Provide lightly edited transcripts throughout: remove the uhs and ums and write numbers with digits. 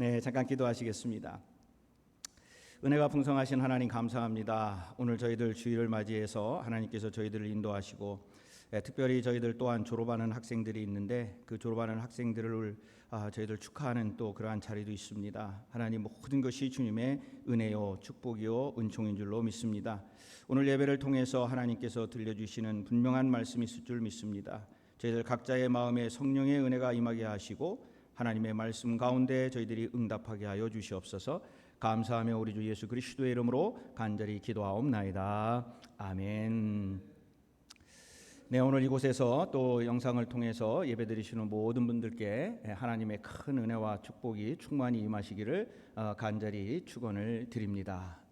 네, 잠깐 기도하시겠습니다. 은혜가 풍성하신 하나님 감사합니다. 오늘 저희들 주일을 맞이해서 하나님께서 저희들을 인도하시고 특별히 저희들 또한 졸업하는 학생들이 있는데 그 졸업하는 학생들을 저희들 축하하는 또 그러한 자리도 있습니다. 하나님 모든 것이 주님의 은혜요 축복이요 은총인 줄로 믿습니다. 오늘 예배를 통해서 하나님께서 들려주시는 분명한 말씀이 있을 줄 믿습니다. 저희들 각자의 마음에 성령의 은혜가 임하게 하시고 하나님의 말씀 가운데 저희들이 응답하게 하여 주시옵소서. 감사하며 우리 주 예수 그리스도의 이름으로 간절히 기도하옵나이다. 아멘. 네, 오늘 이곳에서 또 영상을 통해서 예배드리시는 모든 분들께 하나님의 큰 은혜와 축복이 충만히 임하시기를 간절히 축원을 드립니다.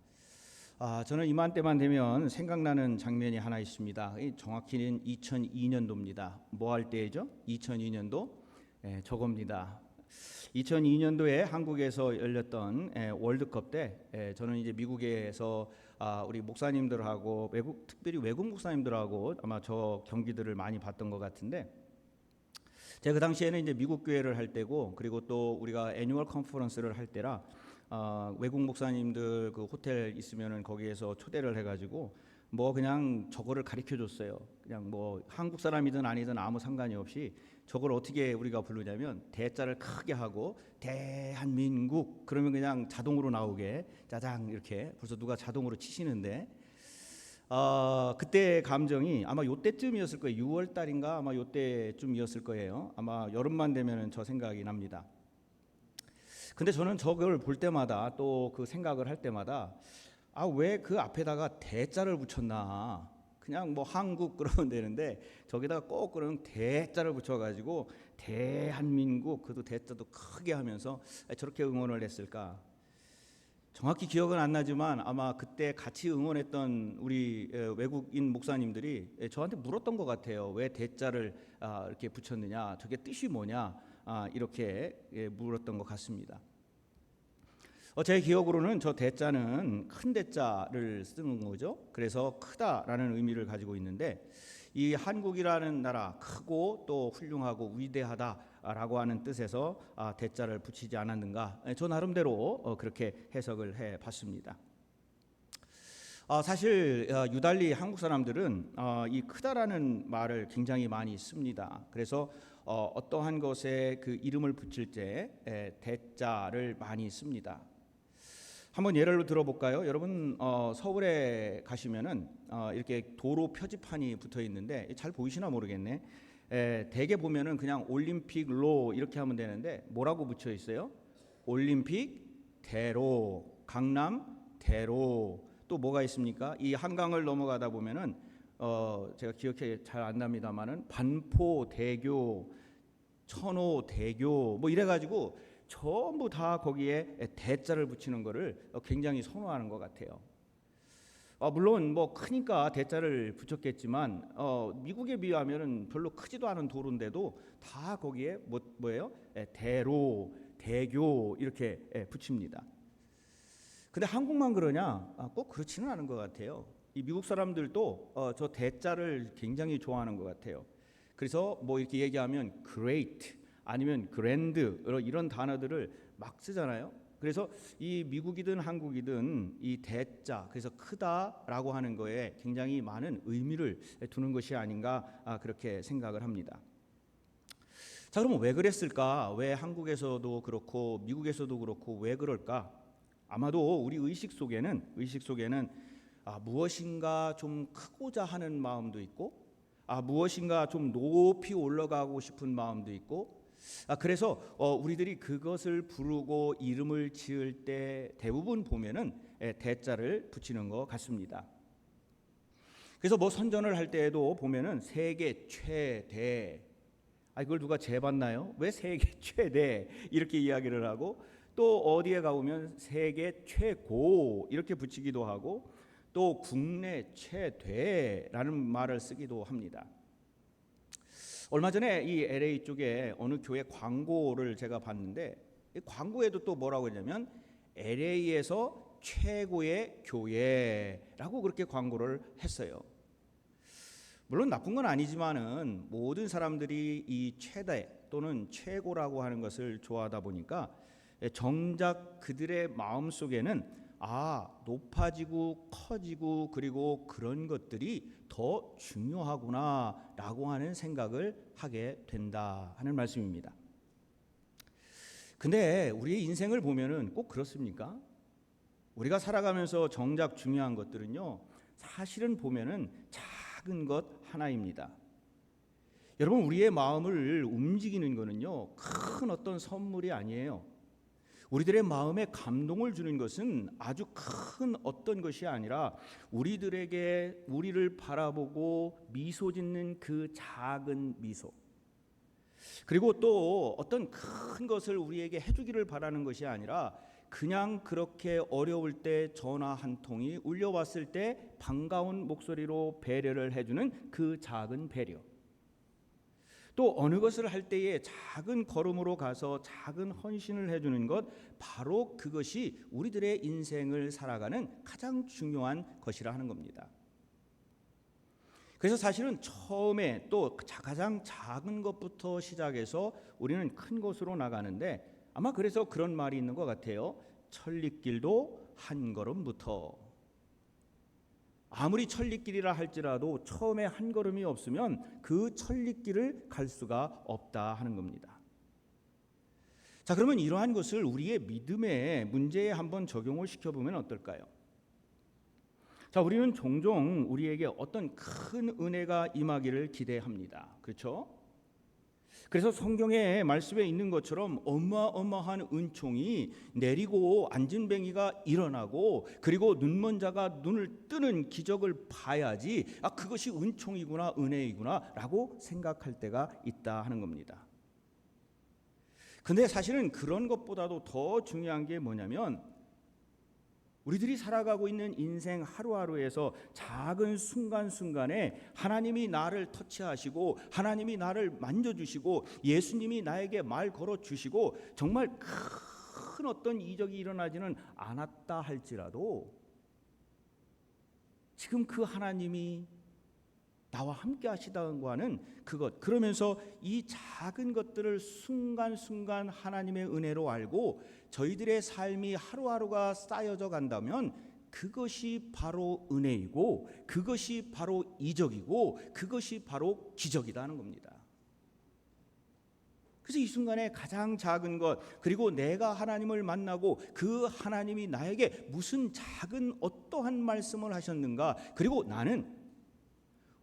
저는 이맘때만 되면 생각나는 장면이 하나 있습니다. 정확히는 2002년도입니다. 뭐 할 때죠? 2002년도? 저겁니다. 2002년도에 한국에서 열렸던 월드컵 때 저는 이제 미국에서 우리 목사님들하고 특별히 외국 목사님들하고 아마 저 경기들을 많이 봤던 것 같은데, 제가 그 당시에는 이제 미국 교회를 할 때고, 그리고 또 우리가 애뉴얼 컨퍼런스를 할 때라 외국 목사님들 그 호텔 있으면은 거기에서 초대를 해가지고 뭐 그냥 저거를 가르쳐 줬어요. 그냥 뭐 한국 사람이든 아니든 아무 상관이 없이 저걸 어떻게 우리가 부르냐면 대자를 크게 하고 대한민국 그러면 그냥 자동으로 나오게 짜장 이렇게 벌써 누가 자동으로 치시는데, 그때 감정이 아마 요때쯤이었을 거예요. 6월 달인가 아마 요때쯤이었을 거예요. 아마 여름만 되면은 저 생각이 납니다. 근데 저는 저걸 볼 때마다 또 그 생각을 할 때마다 왜 그 앞에다가 대자를 붙였나? 그냥 뭐 한국 그러면 되는데 저기다가 꼭 그런 대자를 붙여가지고 대한민국 그도 대자도 크게 하면서 저렇게 응원을 했을까? 정확히 기억은 안 나지만 아마 그때 같이 응원했던 우리 외국인 목사님들이 저한테 물었던 것 같아요. 왜 대자를 이렇게 붙였느냐? 저게 뜻이 뭐냐? 이렇게 물었던 것 같습니다. 제 기억으로는 저 대자는 큰 대자를 쓰는 거죠. 그래서 크다라는 의미를 가지고 있는데, 이 한국이라는 나라 크고 또 훌륭하고 위대하다라고 하는 뜻에서 대자를 붙이지 않았는가, 저 나름대로 그렇게 해석을 해봤습니다. 사실 유달리 한국 사람들은 이 크다라는 말을 굉장히 많이 씁니다. 그래서 어떠한 것에 그 이름을 붙일 때 대자를 많이 씁니다. 한번 예를 들어볼까요? 여러분 서울에 가시면은 이렇게 도로 표지판이 붙어 있는데 잘 보이시나 모르겠네. 대개 보면은 그냥 올림픽로 이렇게 하면 되는데 뭐라고 붙여 있어요? 올림픽 대로, 강남 대로. 또 뭐가 있습니까? 이 한강을 넘어가다 보면은 제가 기억이 잘 안 납니다만은 반포대교, 천호대교 뭐 이래가지고 전부 다 거기에 대자를 붙이는 거를 굉장히 선호하는 것 같아요. 물론 뭐 크니까 대자를 붙였겠지만 미국에 비하면은 별로 크지도 않은 도로인데도 다 거기에 뭐예요? 대로, 대교 이렇게 붙입니다. 근데 한국만 그러냐? 꼭 그렇지는 않은 것 같아요. 이 미국 사람들도 저 대자를 굉장히 좋아하는 것 같아요. 그래서 뭐 이렇게 얘기하면 great 아니면 grand 이런 단어들을 막 쓰잖아요. 그래서 이 미국이든 한국이든 이 대자, 그래서 크다라고 하는 거에 굉장히 많은 의미를 두는 것이 아닌가 그렇게 생각을 합니다. 자, 그러면 왜 그랬을까? 왜 한국에서도 그렇고 미국에서도 그렇고 왜 그럴까? 아마도 우리 의식 속에는 무엇인가 좀 크고자 하는 마음도 있고, 무엇인가 좀 높이 올라가고 싶은 마음도 있고, 그래서 우리들이 그것을 부르고 이름을 지을 때 대부분 보면은 대자를 붙이는 것 같습니다. 그래서 뭐 선전을 할 때에도 보면은 세계 최대, 이걸 누가 재봤나요? 왜 세계 최대 이렇게 이야기를 하고, 또 어디에 가보면 세계 최고 이렇게 붙이기도 하고, 또 국내 최대라는 말을 쓰기도 합니다. 얼마 전에 이 LA 쪽에 어느 교회 광고를 제가 봤는데, 이 광고에도 또 뭐라고 했냐면 LA에서 최고의 교회라고 그렇게 광고를 했어요. 물론 나쁜 건 아니지만은 모든 사람들이 이 최대 또는 최고라고 하는 것을 좋아하다 보니까 정작 그들의 마음 속에는 높아지고 커지고 그리고 그런 것들이 더 중요하구나라고 하는 생각을 하게 된다 하는 말씀입니다. 근데 우리의 인생을 보면은 꼭 그렇습니까? 우리가 살아가면서 정작 중요한 것들은요, 사실은 보면은 작은 것 하나입니다. 여러분, 우리의 마음을 움직이는 거는요, 큰 어떤 선물이 아니에요. 우리들의 마음에 감동을 주는 것은 아주 큰 어떤 것이 아니라 우리들에게 우리를 바라보고 미소 짓는 그 작은 미소, 그리고 또 어떤 큰 것을 우리에게 해주기를 바라는 것이 아니라 그냥 그렇게 어려울 때 전화 한 통이 울려왔을 때 반가운 목소리로 배려를 해주는 그 작은 배려, 또 어느 것을 할 때에 작은 걸음으로 가서 작은 헌신을 해주는 것, 바로 그것이 우리들의 인생을 살아가는 가장 중요한 것이라 하는 겁니다. 그래서 사실은 처음에 또 가장 작은 것부터 시작해서 우리는 큰 곳으로 나가는데, 아마 그래서 그런 말이 있는 것 같아요. 천리길도 한 걸음부터. 아무리 천리길이라 할지라도 처음에 한 걸음이 없으면 그 천리길을 갈 수가 없다 하는 겁니다. 자, 그러면 이러한 것을 우리의 믿음의 문제에 한번 적용을 시켜보면 어떨까요? 자, 우리는 종종 우리에게 어떤 큰 은혜가 임하기를 기대합니다. 그렇죠? 그래서 성경의 말씀에 있는 것처럼 어마어마한 은총이 내리고 안진뱅이가 일어나고 그리고 눈먼 자가 눈을 뜨는 기적을 봐야지 그것이 은총이구나, 은혜이구나 라고 생각할 때가 있다 하는 겁니다. 근데 사실은 그런 것보다도 더 중요한 게 뭐냐면, 우리들이 살아가고 있는 인생 하루하루에서 작은 순간순간에 하나님이 나를 터치하시고 하나님이 나를 만져주시고 예수님이 나에게 말 걸어주시고 정말 큰 어떤 이적이 일어나지는 않았다 할지라도 지금 그 하나님이 나와 함께 하시다고 하는 그것, 그러면서 이 작은 것들을 순간순간 하나님의 은혜로 알고 저희들의 삶이 하루하루가 쌓여져 간다면 그것이 바로 은혜이고 그것이 바로 이적이고 그것이 바로 기적이다 하는 겁니다. 그래서 이 순간에 가장 작은 것, 그리고 내가 하나님을 만나고 그 하나님이 나에게 무슨 작은 어떠한 말씀을 하셨는가, 그리고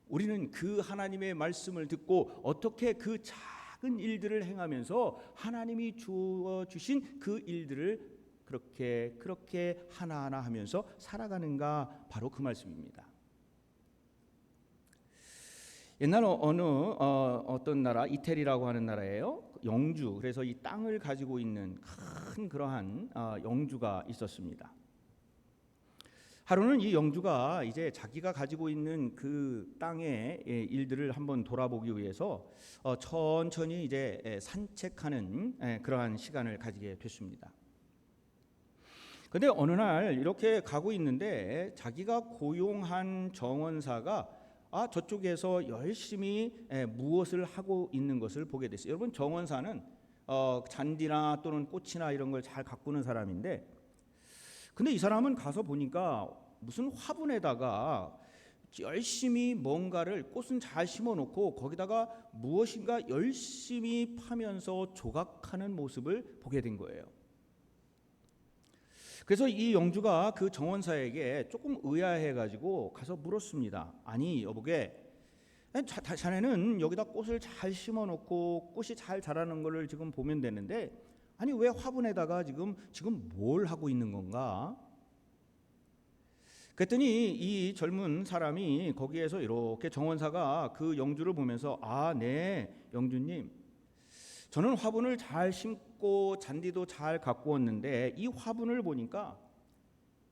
우리는 그 하나님의 말씀을 듣고 어떻게 그 작은 일들을 행하면서 하나님이 주어 주신 그 일들을 그렇게 하나하나 하면서 살아가는가, 바로 그 말씀입니다. 옛날 어떤 나라, 이태리라고 하는 나라예요. 영주, 그래서 이 땅을 가지고 있는 큰 그러한 영주가 있었습니다. 하루는 이 영주가 이제 자기가 가지고 있는 그 땅의 일들을 한번 돌아보기 위해서 천천히 이제 산책하는 그러한 시간을 가지게 됐습니다. 그런데 어느 날 이렇게 가고 있는데 자기가 고용한 정원사가 저쪽에서 열심히 무엇을 하고 있는 것을 보게 됐어요. 여러분, 정원사는 잔디나 또는 꽃이나 이런 걸 잘 가꾸는 사람인데, 근데 이 사람은 가서 보니까 무슨 화분에다가 열심히 뭔가를, 꽃은 잘 심어놓고 거기다가 무엇인가 열심히 파면서 조각하는 모습을 보게 된 거예요. 그래서 이 영주가 그 정원사에게 조금 의아해가지고 가서 물었습니다. 아니 여보게, 자네는 여기다 꽃을 잘 심어놓고 꽃이 잘 자라는 것을 지금 보면 되는데, 아니 왜 화분에다가 지금 뭘 하고 있는 건가? 그랬더니 이 젊은 사람이 거기에서 이렇게, 정원사가 그 영주를 보면서 네 영주님, 저는 화분을 잘 심고 잔디도 잘 가꾸었는데 이 화분을 보니까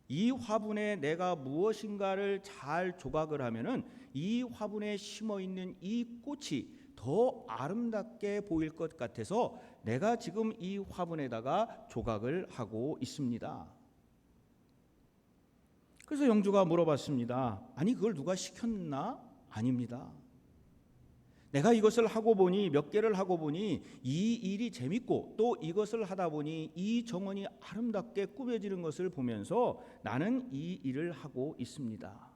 이 화분에 내가 무엇인가를 잘 조각을 하면은 이 화분에 심어 있는 이 꽃이 더 아름답게 보일 것 같아서 내가 지금 이 화분에다가 조각을 하고 있습니다. 그래서 영주가 물어봤습니다. 아니 그걸 누가 시켰나? 아닙니다. 내가 이것을 하고 보니 몇 개를 하고 보니 이 일이 재밌고 또 이것을 하다 보니 이 정원이 아름답게 꾸며지는 것을 보면서 나는 이 일을 하고 있습니다.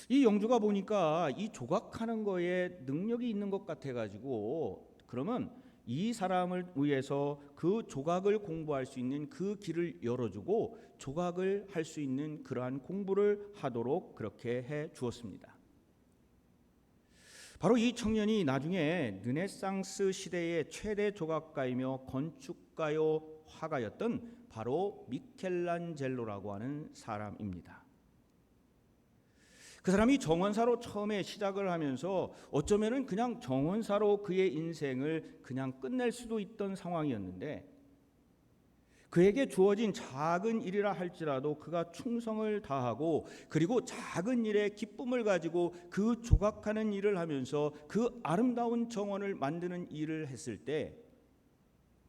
이 영주가 보니까 이 조각하는 거에 능력이 있는 것 같아가지고 그러면 이 사람을 위해서 그 조각을 공부할 수 있는 그 길을 열어주고 조각을 할 수 있는 그러한 공부를 하도록 그렇게 해 주었습니다. 바로 이 청년이 나중에 르네상스 시대의 최대 조각가이며 건축가요 화가였던 바로 미켈란젤로라고 하는 사람입니다. 그 사람이 정원사로 처음에 시작을 하면서 어쩌면은 그냥 정원사로 그의 인생을 그냥 끝낼 수도 있던 상황이었는데, 그에게 주어진 작은 일이라 할지라도 그가 충성을 다하고 그리고 작은 일에 기쁨을 가지고 그 조각하는 일을 하면서 그 아름다운 정원을 만드는 일을 했을 때,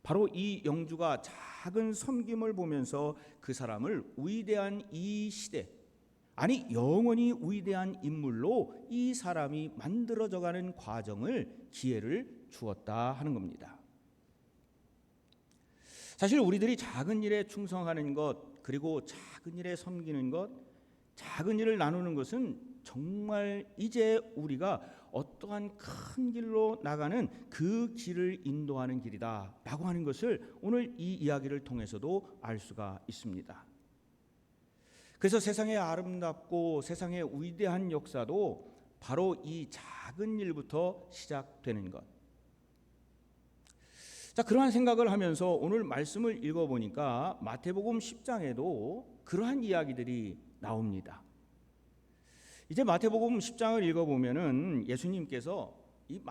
바로 이 영주가 작은 섬김을 보면서 그 사람을 위대한 이 시대, 아니 영원히 위대한 인물로 이 사람이 만들어져가는 과정을 기회를 주었다 하는 겁니다. 사실 우리들이 작은 일에 충성하는 것, 그리고 작은 일에 섬기는 것, 작은 일을 나누는 것은 정말 이제 우리가 어떠한 큰 길로 나가는 그 길을 인도하는 길이다 라고 하는 것을 오늘 이 이야기를 통해서도 알 수가 있습니다. 그래서 세상의 아름답고 세상의 위대한 역사도 바로 이 작은 일부터 시작되는 것. 자, 그러한 생각을 하면서 오늘 말씀을 읽어보니까 마태복음 10장에도 그러한 이야기들이 나옵니다. 이제 마태복음 10장을 읽어보면은 예수님께서 이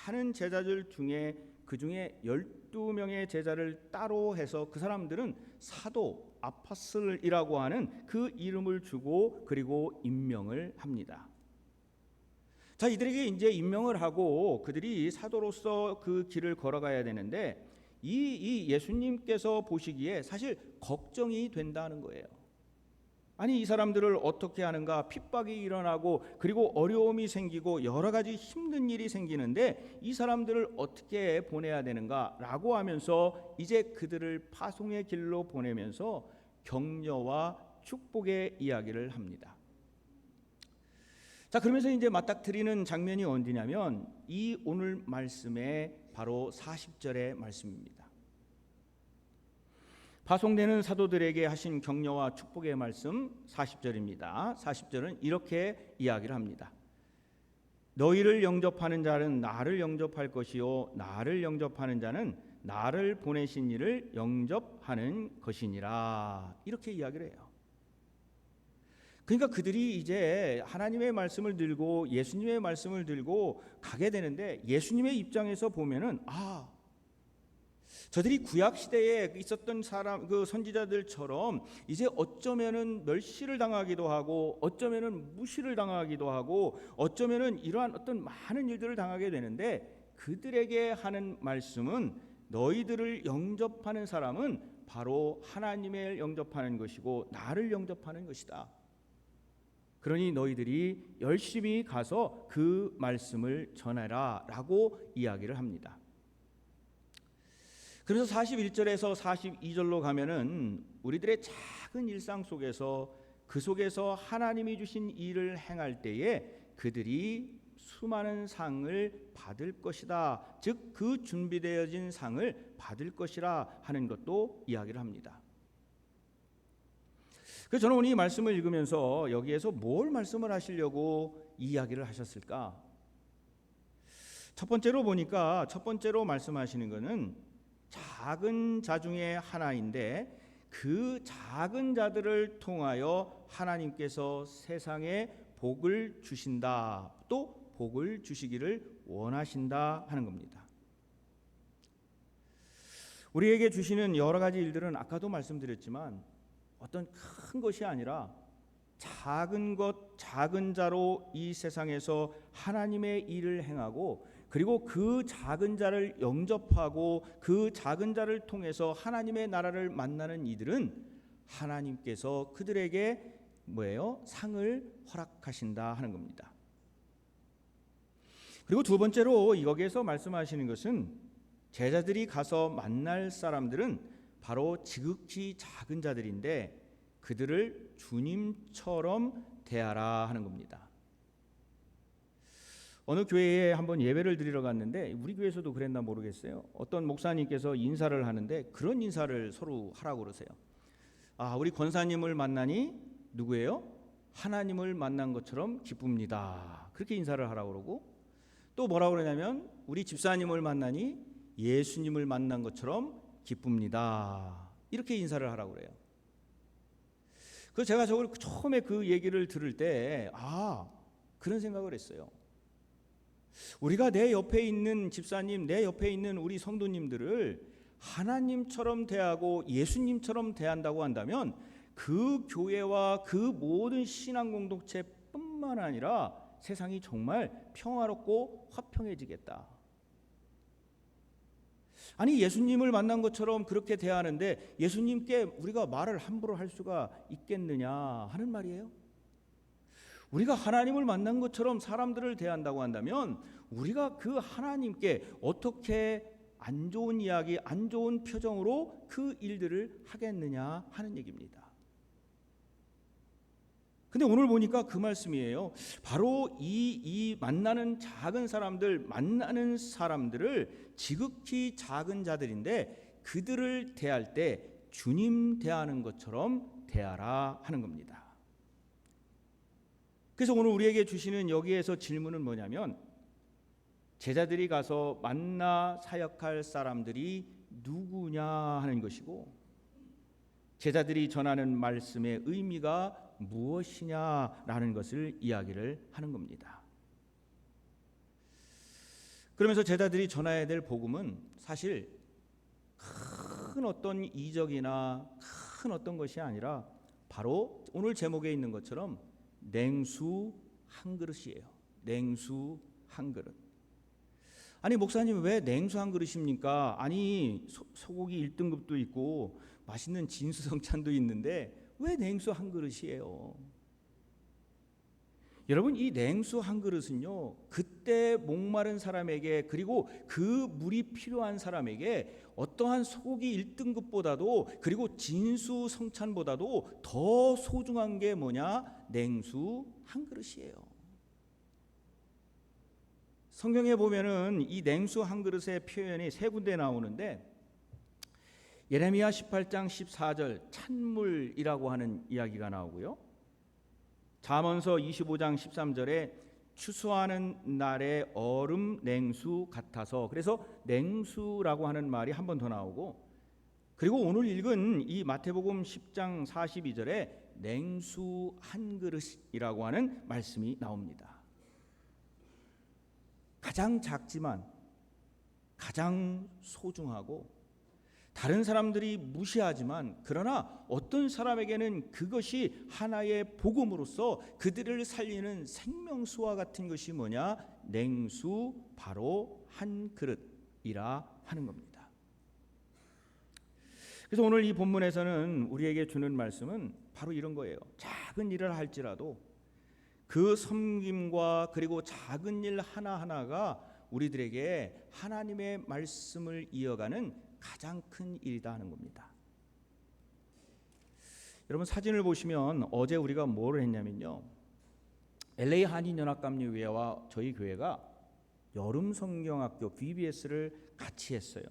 많은 제자들 중에 그 중에 12명의 제자를 따로 해서 그 사람들은 사도 아포스톨이라고 하는 그 이름을 주고 그리고 임명을 합니다. 자, 이들에게 이제 임명을 하고 그들이 사도로서 그 길을 걸어가야 되는데 이 예수님께서 보시기에 사실 걱정이 된다는 거예요. 아니 이 사람들을 어떻게 하는가, 핍박이 일어나고 그리고 어려움이 생기고 여러 가지 힘든 일이 생기는데 이 사람들을 어떻게 보내야 되는가라고 하면서 이제 그들을 파송의 길로 보내면서 격려와 축복의 이야기를 합니다. 자, 그러면서 이제 맞닥뜨리는 장면이 어디냐면 이 오늘 말씀의 바로 40절의 말씀입니다. 파송되는 사도들에게 하신 격려와 축복의 말씀 40절입니다. 40절은 이렇게 이야기를 합니다. 너희를 영접하는 자는 나를 영접할 것이요 나를 영접하는 자는 나를 보내신 이를 영접하는 것이니라. 이렇게 이야기를 해요. 그러니까 그들이 이제 하나님의 말씀을 들고 예수님의 말씀을 들고 가게 되는데 예수님의 입장에서 보면은 저들이 구약 시대에 있었던 사람 그 선지자들처럼 이제 어쩌면은 멸시를 당하기도 하고 어쩌면은 무시를 당하기도 하고 어쩌면은 이러한 어떤 많은 일들을 당하게 되는데 그들에게 하는 말씀은 너희들을 영접하는 사람은 바로 하나님을 영접하는 것이고 나를 영접하는 것이다. 그러니 너희들이 열심히 가서 그 말씀을 전해라 라고 이야기를 합니다. 그래서 41절에서 42절로 가면은 우리들의 작은 일상 속에서 그 속에서 하나님이 주신 일을 행할 때에 그들이 수많은 상을 받을 것이다. 즉 그 준비되어진 상을 받을 것이라 하는 것도 이야기를 합니다. 그래서 저는 오늘 이 말씀을 읽으면서 여기에서 뭘 말씀을 하시려고 이 이야기를 하셨을까? 첫 번째로 보니까 첫 번째로 말씀하시는 것은 작은 자 중에 하나인데 그 작은 자들을 통하여 하나님께서 세상에 복을 주신다. 또 복을 주시기를 원하신다 하는 겁니다. 우리에게 주시는 여러 가지 일들은 아까도 말씀드렸지만 어떤 큰 것이 아니라 작은 것, 작은 자로 이 세상에서 하나님의 일을 행하고 그리고 그 작은 자를 영접하고 그 작은 자를 통해서 하나님의 나라를 만나는 이들은 하나님께서 그들에게 상을 허락하신다 하는 겁니다. 그리고 두 번째로 여기에서 말씀하시는 것은 제자들이 가서 만날 사람들은 바로 지극히 작은 자들인데 그들을 주님처럼 대하라 하는 겁니다. 어느 교회에 한번 예배를 드리러 갔는데 우리 교회에서도 그랬나 모르겠어요. 어떤 목사님께서 인사를 하는데 그런 인사를 서로 하라고 그러세요. 우리 권사님을 만나니 누구예요? 하나님을 만난 것처럼 기쁩니다. 그렇게 인사를 하라고 그러고 또 뭐라고 그러냐면 우리 집사님을 만나니 예수님을 만난 것처럼 기쁩니다. 이렇게 인사를 하라고 그래요. 그래서 제가 저걸 처음에 그 얘기를 들을 때 그런 생각을 했어요. 우리가 내 옆에 있는 집사님, 내 옆에 있는 우리 성도님들을 하나님처럼 대하고 예수님처럼 대한다고 한다면 그 교회와 그 모든 신앙 공동체뿐만 아니라 세상이 정말 평화롭고 화평해지겠다. 아니 예수님을 만난 것처럼 그렇게 대하는데 예수님께 우리가 말을 함부로 할 수가 있겠느냐 하는 말이에요. 우리가 하나님을 만난 것처럼 사람들을 대한다고 한다면 우리가 그 하나님께 어떻게 안 좋은 이야기, 안 좋은 표정으로 그 일들을 하겠느냐 하는 얘기입니다. 근데 오늘 보니까 그 말씀이에요. 바로 이 만나는 작은 사람들, 만나는 사람들을 지극히 작은 자들인데 그들을 대할 때 주님 대하는 것처럼 대하라 하는 겁니다. 그래서 오늘 우리에게 주시는 여기에서 질문은 뭐냐면 제자들이 가서 만나 사역할 사람들이 누구냐 하는 것이고 제자들이 전하는 말씀의 의미가 무엇이냐라는 것을 이야기를 하는 겁니다. 그러면서 제자들이 전해야 될 복음은 사실 큰 어떤 이적이나 큰 어떤 것이 아니라 바로 오늘 제목에 있는 것처럼 냉수 한 그릇이에요. 냉수 한 그릇. 아니 목사님 왜 냉수 한 그릇입니까? 아니 소고기 1등급도 있고 맛있는 진수성찬도 있는데 왜 냉수 한 그릇이에요? 여러분 이 냉수 한 그릇은요 그때 목마른 사람에게 그리고 그 물이 필요한 사람에게 어떠한 소고기 1등급보다도 그리고 진수성찬보다도 더 소중한 게 뭐냐? 냉수 한 그릇이에요. 성경에 보면은 이 냉수 한 그릇의 표현이 세 군데 나오는데 예레미야 18장 14절 찬물이라고 하는 이야기가 나오고요. 잠언서 25장 13절에 추수하는 날에 얼음 냉수 같아서 그래서 냉수라고 하는 말이 한 번 더 나오고 그리고 오늘 읽은 이 마태복음 10장 42절에 냉수 한 그릇이라고 하는 말씀이 나옵니다. 가장 작지만 가장 소중하고 다른 사람들이 무시하지만 그러나 어떤 사람에게는 그것이 하나의 복음으로서 그들을 살리는 생명수와 같은 것이 뭐냐? 냉수 바로 한 그릇이라 하는 겁니다. 그래서 오늘 이 본문에서는 우리에게 주는 말씀은 바로 이런 거예요. 작은 일을 할지라도 그 섬김과 그리고 작은 일 하나하나가 우리들에게 하나님의 말씀을 이어가는 가장 큰 일이다 하는 겁니다. 여러분 사진을 보시면 어제 우리가 뭘 했냐면요. LA 한인연합감리회와 저희 교회가 여름성경학교 VBS를 같이 했어요.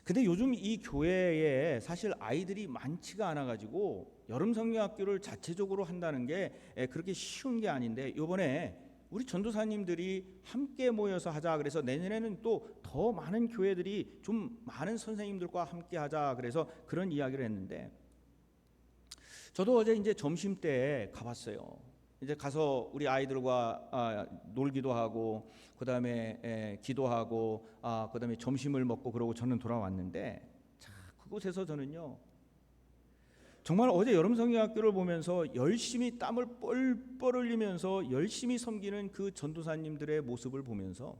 근데 요즘 이 교회에 사실 아이들이 많지가 않아가지고 여름성경학교를 자체적으로 한다는 게 그렇게 쉬운 게 아닌데 이번에 우리 전도사님들이 함께 모여서 하자 그래서 내년에는 또 더 많은 교회들이 좀 많은 선생님들과 함께 하자 그래서 그런 이야기를 했는데 저도 어제 이제 점심 때 가봤어요. 이제 가서 우리 아이들과 놀기도 하고 그다음에 기도하고 그다음에 점심을 먹고 그러고 저는 돌아왔는데 자, 그곳에서 저는요 정말 어제 여름성경학교를 보면서 열심히 땀을 뻘뻘 흘리면서 열심히 섬기는 그 전도사님들의 모습을 보면서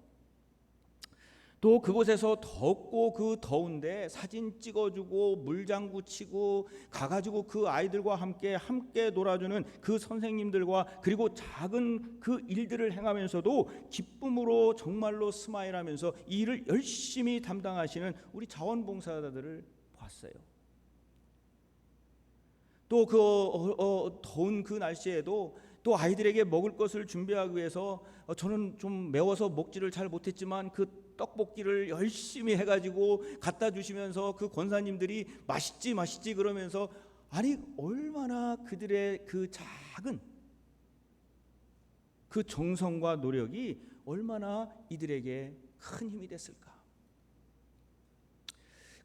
또 그곳에서 덥고 그 더운데 사진 찍어주고 물장구 치고 가가지고 그 아이들과 함께 놀아주는 그 선생님들과 그리고 작은 그 일들을 행하면서도 기쁨으로 정말로 스마일하면서 이 일을 열심히 담당하시는 우리 자원봉사자들을 봤어요. 또 그 더운 그 날씨에도 또 아이들에게 먹을 것을 준비하기 위해서 저는 좀 매워서 먹지를 잘 못했지만 그 떡볶이를 열심히 해가지고 갖다 주시면서 그 권사님들이 맛있지 그러면서 아니 얼마나 그들의 그 작은 그 정성과 노력이 얼마나 이들에게 큰 힘이 됐을까.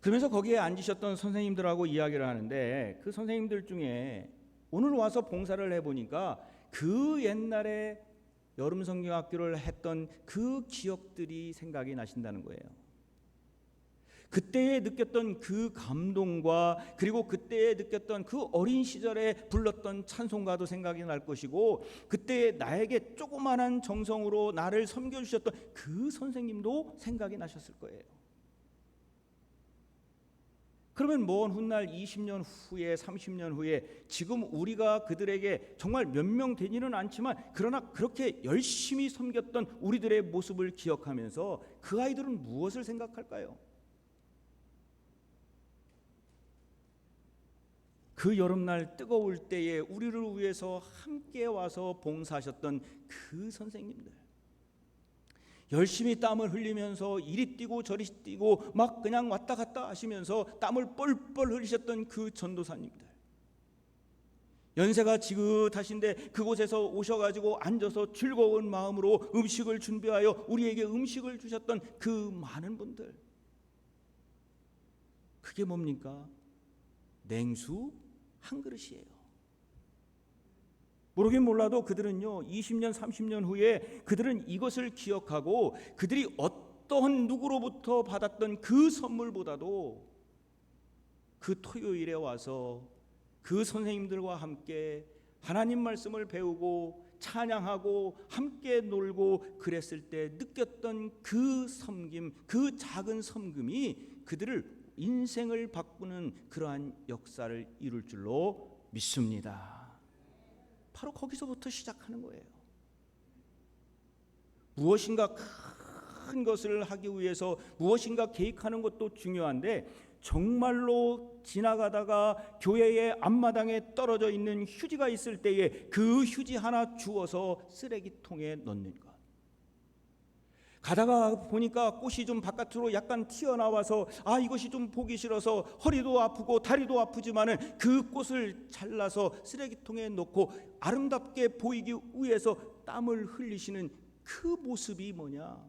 그러면서 거기에 앉으셨던 선생님들하고 이야기를 하는데 그 선생님들 중에 오늘 와서 봉사를 해보니까 그 옛날에 여름 성경학교를 했던 그 기억들이 생각이 나신다는 거예요. 그때에 느꼈던 그 감동과 그리고 그때에 느꼈던 그 어린 시절에 불렀던 찬송가도 생각이 날 것이고 그때 나에게 조그마한 정성으로 나를 섬겨주셨던 그 선생님도 생각이 나셨을 거예요. 그러면 먼 훗날 20년 후에 30년 후에 지금 우리가 그들에게 정말 몇 명 되지는 않지만 그러나 그렇게 열심히 섬겼던 우리들의 모습을 기억하면서 그 아이들은 무엇을 생각할까요? 그 여름날 뜨거울 때에 우리를 위해서 함께 와서 봉사하셨던 그 선생님들, 열심히 땀을 흘리면서 이리 뛰고 저리 뛰고 막 그냥 왔다 갔다 하시면서 땀을 뻘뻘 흘리셨던 그 전도사님들, 연세가 지긋하신데 그곳에서 오셔가지고 앉아서 즐거운 마음으로 음식을 준비하여 우리에게 음식을 주셨던 그 많은 분들, 그게 뭡니까? 냉수 한 그릇이에요. 모르긴 몰라도 그들은요 20년 30년 후에 그들은 이것을 기억하고 그들이 어떠한 누구로부터 받았던 그 선물보다도 그 토요일에 와서 그 선생님들과 함께 하나님 말씀을 배우고 찬양하고 함께 놀고 그랬을 때 느꼈던 그 섬김, 그 작은 섬김이 그들을 인생을 바꾸는 그러한 역사를 이룰 줄로 믿습니다. 바로 거기서부터 시작하는 거예요. 무엇인가 큰 것을 하기 위해서 무엇인가 계획하는 것도 중요한데 정말로 지나가다가 교회의 앞마당에 떨어져 있는 휴지가 있을 때에 그 휴지 하나 주워서 쓰레기통에 넣는 것, 가다가 보니까 꽃이 좀 바깥으로 약간 튀어나와서 이것이 좀 보기 싫어서 허리도 아프고 다리도 아프지만은 그 꽃을 잘라서 쓰레기통에 넣고 아름답게 보이기 위해서 땀을 흘리시는 그 모습이 뭐냐?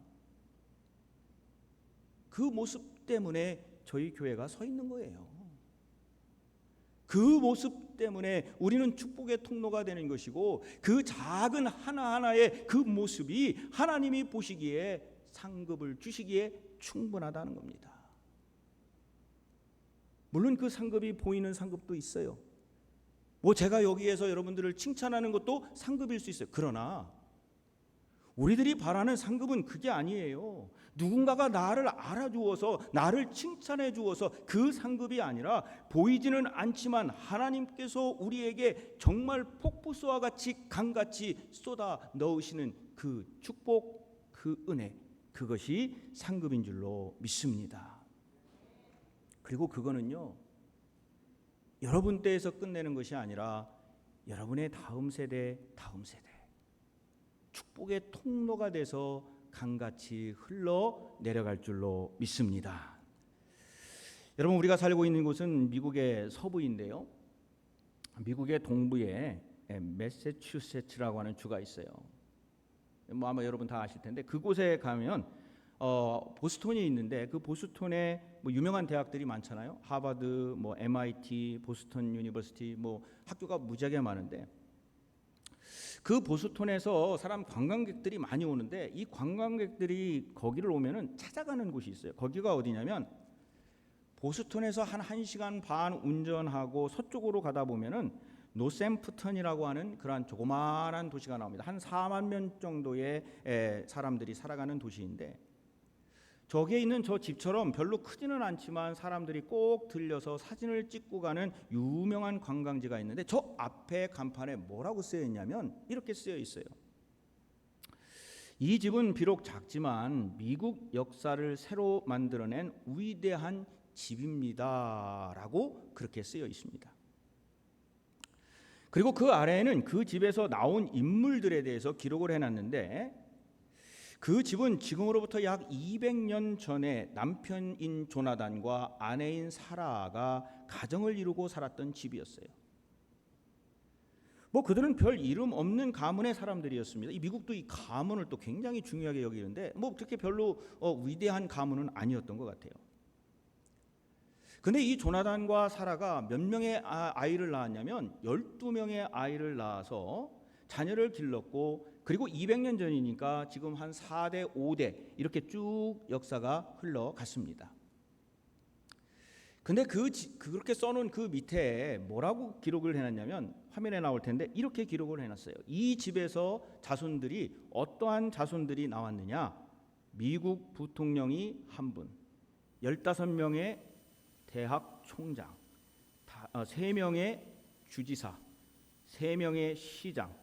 그 모습 때문에 저희 교회가 서 있는 거예요. 그 모습 때문에 우리는 축복의 통로가 되는 것이고 그 작은 하나하나의 그 모습이 하나님이 보시기에 상급을 주시기에 충분하다는 겁니다. 물론 그 상급이 보이는 상급도 있어요. 제가 여기에서 여러분들을 칭찬하는 것도 상급일 수 있어요. 그러나 우리들이 바라는 상급은 그게 아니에요. 누군가가 나를 알아주어서 나를 칭찬해 주어서 그 상급이 아니라 보이지는 않지만 하나님께서 우리에게 정말 폭포수와 같이 강같이 쏟아 넣으시는 그 축복, 그 은혜, 그것이 상급인 줄로 믿습니다. 그리고 그거는요 여러분 때에서 끝내는 것이 아니라 여러분의 다음 세대 축복의 통로가 돼서 강같이 흘러 내려갈 줄로 믿습니다. 여러분, 우리가 살고 있는 곳은 미국의 서부인데요, 미국의 동부에 매사추세츠라고 하는 주가 있어요. 아마 여러분 다 아실 텐데 그곳에 가면 보스턴이 있는데 그 보스턴에 유명한 대학들이 많잖아요. 하버드, MIT, 보스턴 유니버시티, 학교가 무지하게 많은데 그 보스턴에서 관광객들이 많이 오는데 이 관광객들이 거기를 오면은 찾아가는 곳이 있어요. 거기가 어디냐면 보스턴에서 한 1시간 반 운전하고 서쪽으로 가다 보면은 노샘프턴이라고 하는 그러한 조그마한 도시가 나옵니다. 한 4만 명 정도의 사람들이 살아가는 도시인데 저기에 있는 저 집처럼 별로 크지는 않지만 사람들이 꼭 들려서 사진을 찍고 가는 유명한 관광지가 있는데 저 앞에 간판에 뭐라고 쓰여 있냐면 이렇게 쓰여 있어요. 이 집은 비록 작지만 미국 역사를 새로 만들어낸 위대한 집입니다 라고 그렇게 쓰여 있습니다. 그리고 그 아래에는 그 집에서 나온 인물들에 대해서 기록을 해놨는데 그 집은 지금으로부터 약 200년 전에 남편인 조나단과 아내인 사라가 가정을 이루고 살았던 집이었어요. 그들은 별 이름 없는 가문의 사람들이었습니다. 이 미국도 이 가문을 또 굉장히 중요하게 여기는데 그렇게 별로 위대한 가문은 아니었던 것 같아요. 근데 이 조나단과 사라가 몇 명의 아이를 낳았냐면 12명의 아이를 낳아서 자녀를 길렀고, 그리고 200년 전이니까 지금 한 4대 5대 이렇게 쭉 역사가 흘러갔습니다. 근데 그렇게 써놓은 그 밑에 뭐라고 기록을 해놨냐면 화면에 나올 텐데 이렇게 기록을 해놨어요. 이 집에서 자손들이 어떠한 자손들이 나왔느냐? 미국 부통령이 한 분, 15명의 대학 총장, 3명의 주지사, 3명의 시장,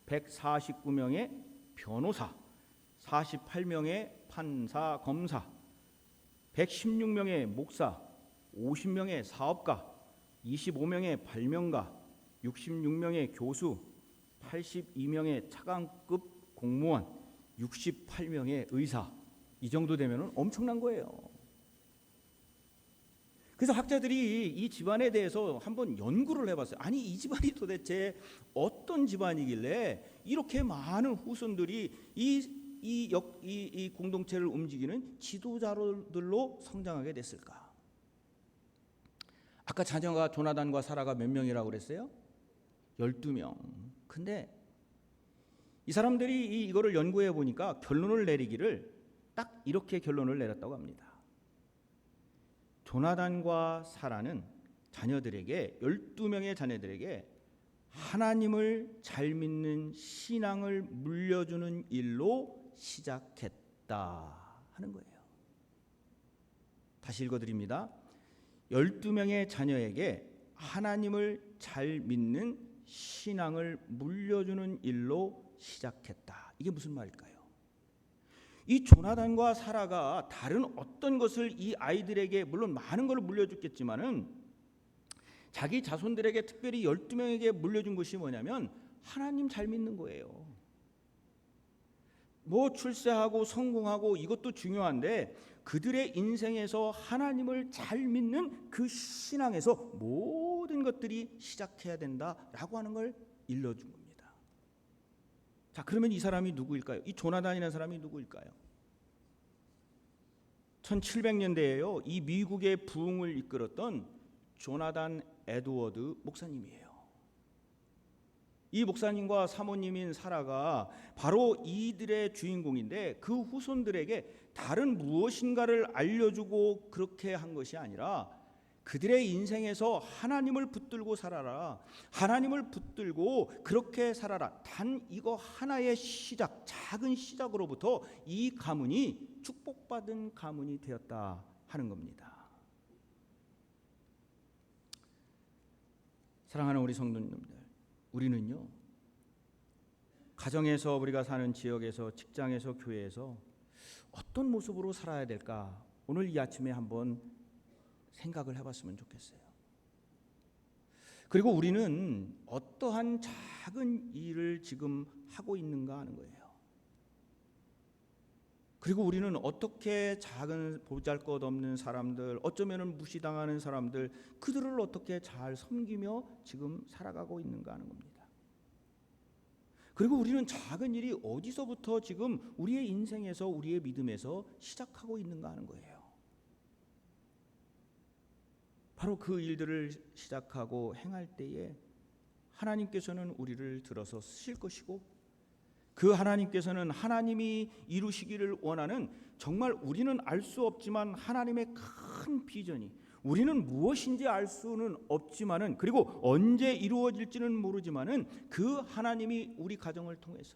149명의 변호사, 48명의 판사, 검사, 116명의 목사, 50명의 사업가, 25명의 발명가, 66명의 교수, 82명의 차관급 공무원, 68명의 의사. 이 정도 되면 엄청난 거예요. 그래서 학자들이 이 집안에 대해서 한번 연구를 해봤어요. 아니 이 집안이 도대체 어떤 집안이길래 이렇게 많은 후손들이 이 공동체를 움직이는 지도자들로 성장하게 됐을까? 아까 자녀가 조나단과 사라가 몇 명이라고 그랬어요? 12명. 근데 이 사람들이 이거를 연구해 보니까 결론을 내리기를 딱 이렇게 결론을 내렸다고 합니다. 조나단과 사라는 자녀들에게 12명의 자녀들에게 하나님을 잘 믿는 신앙을 물려주는 일로 시작했다 하는 거예요. 다시 읽어드립니다. 12명의 자녀에게 하나님을 잘 믿는 신앙을 물려주는 일로 시작했다. 이게 무슨 말일까요? 이 조나단과 사라가 다른 어떤 것을 이 아이들에게 물론 많은 걸 물려줬겠지만은 자기 자손들에게 특별히 12명에게 물려준 것이 뭐냐면 하나님 잘 믿는 거예요. 출세하고 성공하고 이것도 중요한데 그들의 인생에서 하나님을 잘 믿는 그 신앙에서 모든 것들이 시작해야 된다라고 하는 걸 일러준 겁니다. 자, 그러면 이 사람이 누구일까요? 이 조나단이라는 사람이 누구일까요? 1700년대에요. 이 미국의 부흥을 이끌었던 조나단 에드워드 목사님이에요. 이 목사님과 사모님인 사라가 바로 이들의 주인공인데 그 후손들에게 다른 무엇인가를 알려주고 그렇게 한 것이 아니라 그들의 인생에서 하나님을 붙들고 살아라. 하나님을 붙들고 그렇게 살아라. 단 이거 하나의 시작, 작은 시작으로부터 이 가문이 축복받은 가문이 되었다 하는 겁니다. 사랑하는 우리 성도님들, 우리는요, 가정에서 우리가 사는 지역에서, 직장에서, 교회에서 어떤 모습으로 살아야 될까? 오늘 이 아침에 한번 생각을 해봤으면 좋겠어요. 그리고 우리는 어떠한 작은 일을 지금 하고 있는가 하는 거예요. 그리고 우리는 어떻게 작은 보잘것없는 사람들, 어쩌면 무시당하는 사람들, 그들을 어떻게 잘 섬기며 지금 살아가고 있는가 하는 겁니다. 그리고 우리는 작은 일이 어디서부터 지금 우리의 인생에서, 우리의 믿음에서 시작하고 있는가 하는 거예요. 바로 그 일들을 시작하고 행할 때에 하나님께서는 우리를 들어서 쓰실 것이고, 그 하나님께서는 하나님이 이루시기를 원하는, 정말 우리는 알 수 없지만 하나님의 큰 비전이, 우리는 무엇인지 알 수는 없지만은, 그리고 언제 이루어질지는 모르지만은 그 하나님이 우리 가정을 통해서,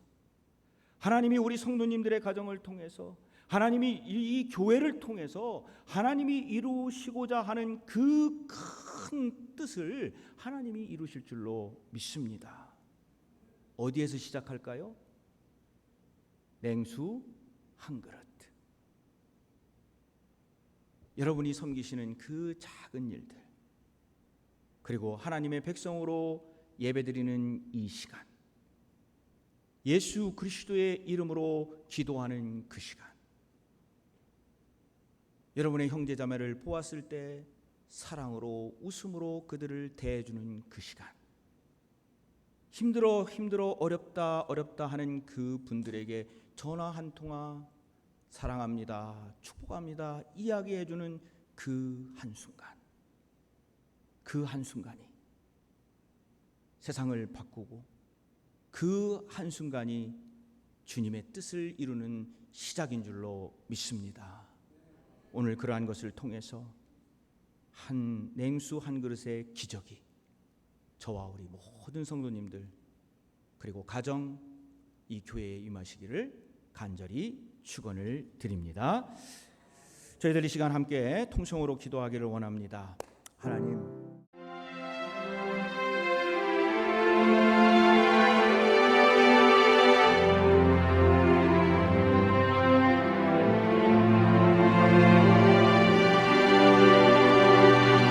하나님이 우리 성도님들의 가정을 통해서, 하나님이 이 교회를 통해서 하나님이 이루시고자 하는 그 큰 뜻을 하나님이 이루실 줄로 믿습니다. 어디에서 시작할까요? 냉수 한 그릇. 여러분이 섬기시는 그 작은 일들, 그리고 하나님의 백성으로 예배드리는 이 시간, 예수 그리스도의 이름으로 기도하는 그 시간, 여러분의 형제자매를 보았을 때 사랑으로 웃음으로 그들을 대해주는 그 시간, 힘들어 어렵다 하는 그 분들에게 전화 한 통화, 사랑합니다, 축복합니다 이야기해주는 그 한순간, 그 한순간이 세상을 바꾸고 그 한순간이 주님의 뜻을 이루는 시작인 줄로 믿습니다. 오늘 그러한 것을 통해서 한 냉수 한 그릇의 기적이 저와 우리 모든 성도님들 그리고 가정, 이 교회에 임하시기를 간절히 축원을 드립니다. 저희들 이 시간 함께 통성으로 기도하기를 원합니다. 하나님,